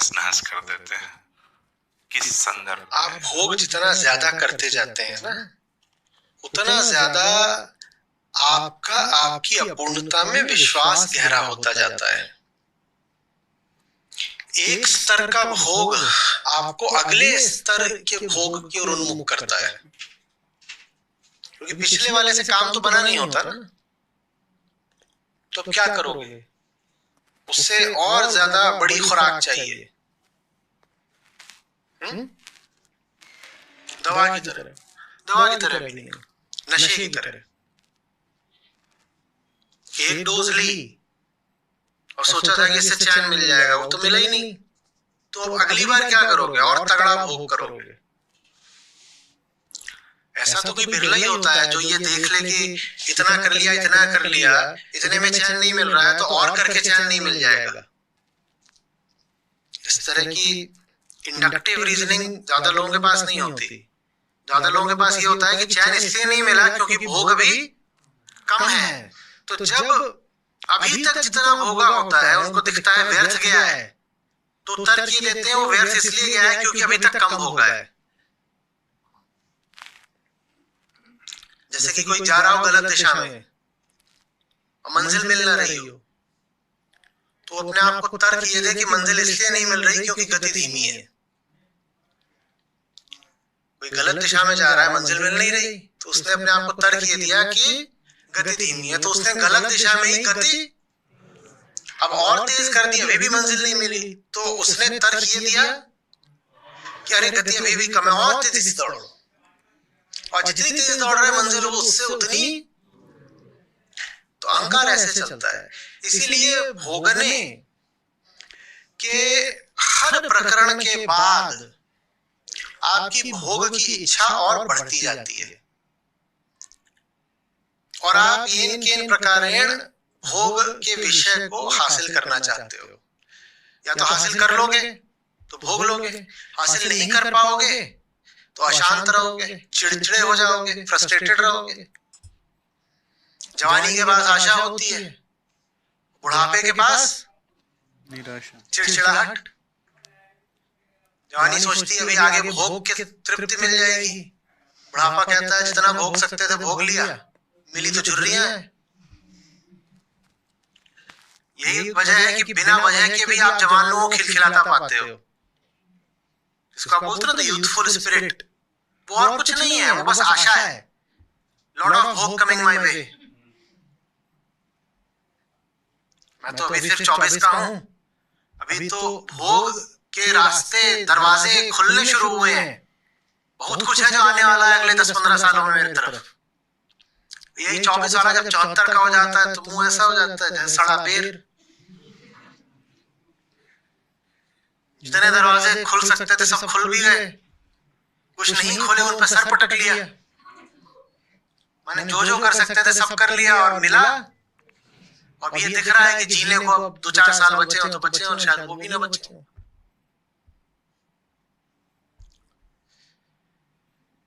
तहस नहस कर देते हैं। किस संदर्भ? आप भोग जितना ज्यादा करते जाते हैं ना, उतना ज्यादा आपकी अपूर्णता में विश्वास गहरा होता जाता है। एक स्तर का भोग आपको अगले स्तर के भोग की ओर उन्मुख करता है, क्योंकि पिछले वाले से काम तो बना नहीं होता ना। तो क्या करोगे? उससे और ज्यादा बड़ी खुराक चाहिए। दवा की तरह भी नहीं, नशे की तरह। एक डोज ली और सोचा था कि इससे चैन मिल जाएगा, वो तो मिला ही नहीं। तो अब अगली बार क्या करोगे? और तगड़ा भोग करोगे। ऐसा तो कोई बिरला ही होता है जो ये देख ले कि इतना कर लिया, इतने में चैन नहीं मिल रहा है तो और करके चैन नहीं मिल जाएगा। इस तरह की इंडक्टिव रीजनिंग ज्यादा लोगों के पास नहीं होती। ज्यादा लोगों के पास ये होता है कि चैन इसलिए नहीं मिला क्योंकि भोग अभी कम है। तो जब अभी तक जितना भोगा होता है उनको दिखता है व्यर्थ गया है, तो तर्क ये देते हैं वो व्यर्थ इसलिए गया है क्योंकि अभी तक कम भोगा है। जैसे कि कोई जा रहा हो गलत दिशा में और मंजिल मिल ना रही हो, तो अपने आप को तर्क ये दे कि मंजिल इसलिए नहीं मिल रही क्योंकि गति धीमी है। कोई गलत दिशा में जा रहा है, मंजिल मिल नहीं रही, तो उसने अपने आप को तर्क ये दिया कि गति धीमी है। तो उसने गलत दिशा में ही गति अब और तेज कर दी, अभी भी मंजिल नहीं मिली। तो उसने तर्क ये दिया कि अरे गति अभी भी कम है, और तेजी से दौड़ो। और जितनी तेज दौड़ रहे मंजिल हो उससे उतनी। तो अहंकार ऐसे चलता है। इसीलिए भोगने के हर प्रकरण के बाद आपकी भोग की इच्छा और बढ़ती जाती है, और आप इन प्रकारेण भोग के विषय को हासिल करना चाहते हो। या तो हासिल कर लोगे तो भोग लोगे, हासिल नहीं कर पाओगे तो अशांत रहोगे, चिड़चिड़े हो जाओगे, फ्रस्ट्रेटेड रहोगे। जवानी के पास आशा होती है, बुढ़ापे के पास निराशा, चिड़चिड़ाहट। जवानी सोचती है अभी आगे भोग की तृप्ति मिल जाएगी, बुढ़ापा कहता है जितना भोग सकते थे भोग लिया, मिली तो झुर्रियां हैं। यही वजह है कि बिना वजह के भी आप जवान लोगों को खिलखिलाता पाते हो। इसको आप बोलते हो ना यूथफुल स्पिरिट। वो और कुछ नहीं है, वो बस आशा है। Lot of hope coming my way. मैं तो अभी सिर्फ 24 का हूं, अभी तो भोग के रास्ते दरवाजे खुलने शुरू हुए हैं। बहुत कुछ है जो आने वाला है अगले 10-15 सालों में मेरी तरफ। यही 24 वाला जब 74 का हो जाता है तो मुंह ऐसा हो जाता है जैसे सड़ा बेर। जितने दरवाजे खुल सकते थे सब खुल भी गए, कुछ नहीं खोले उन पर सर पटक लिया। मैंने जो जो कर सकते थे सब कर लिया और मिला। अब ये दिख रहा है कि जीने को अब 2-4 साल बचे हो तो बचे हो, शायद वो भी ना बचे हो।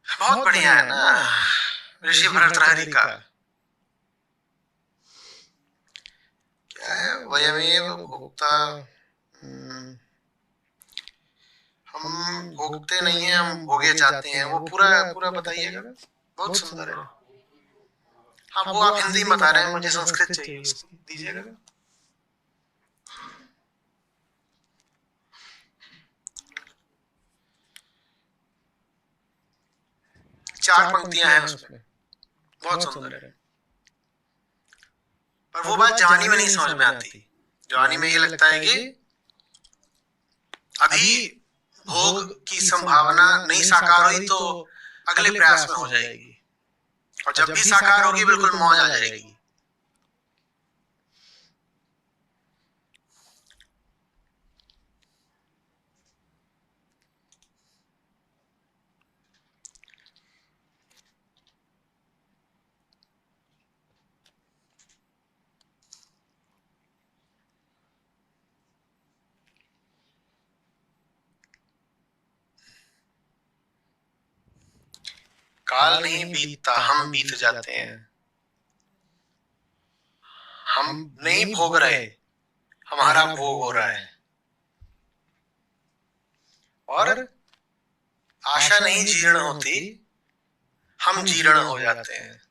बहुत बढ़िया है ना ऋषि भरतहरि का। क्या है? वयमेव भोक्ता। हम भोगते नहीं हैं, हम भोगे जाते हैं। वो पूरा बताइएगा, बहुत सुंदर है। हाँ वो आप हिंदी बता रहे हैं, मुझे संस्कृत चाहिए, दीजिएगा। चार पंक्तियां हैं उसमें, बहुत सुंदर है। पर वो बात जवानी में नहीं समझ में आती। जवानी में ये लगता है कि अभी भोग की संभावना नहीं साकार हुई तो अगले प्रयास में हो जाएगी, और जब भी साकार होगी बिल्कुल मौज आ जाएगी। काल नहीं बीतता, हम बीत जाते हैं। हम नहीं भोग रहे, हमारा भोग हो रहा है। और आशा नहीं जीर्ण होती, हम जीर्ण हो जाते हैं।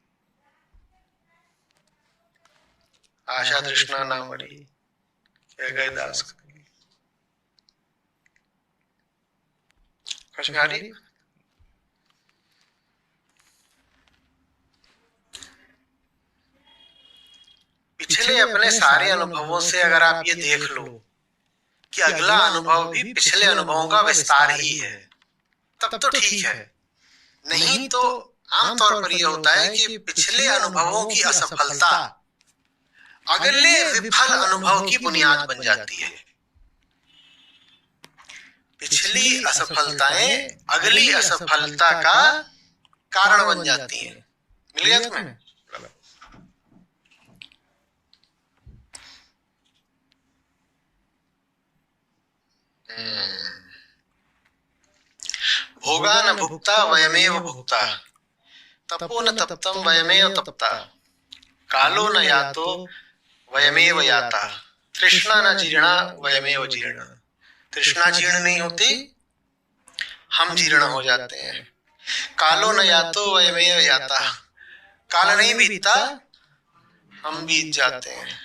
आशा तृष्णा ना मरी, कह गए दास। समझ में आ रही? पिछले अपने सारे अनुभवों से अगर आप ये देख लो कि अगला अनुभव भी पिछले अनुभवों का विस्तार ही है, तब तो ठीक है। नहीं तो आमतौर पर यह होता है कि पिछले अनुभवों की असफलता अगले विफल अनुभव की बुनियाद बन जाती है। पिछली असफलताएं अगली असफलता का कारण बन जाती हैं। मिल गया तुम्हें? भोगा न भुक्ता वयमेव भुक्ता, तपो न तप्तम वयमेव तप्ता, कालो न यातो वयमेव याता, तृष्णा न जीर्णा वयमेव जीर्णा। तृष्णा जीर्ण नहीं होती, हम जीर्ण हो जाते हैं। कालो न यातो वयमेव याता, काल नहीं बीतता, हम बीत जाते हैं।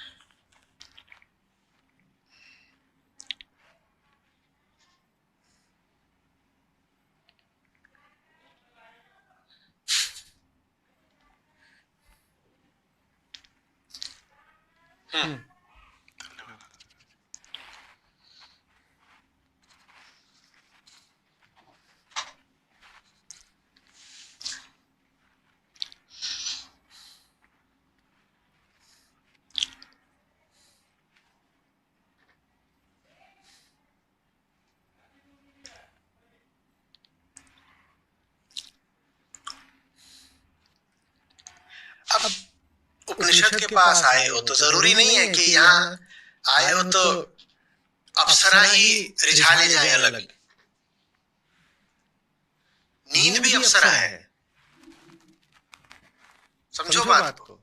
अब उपनिषद के पास आए हो तो जरूरी नहीं है कि यहाँ आए हो तो अप्सरा ही रिझा ले जाए अलग। नींद भी अप्सरा है, समझो बात को।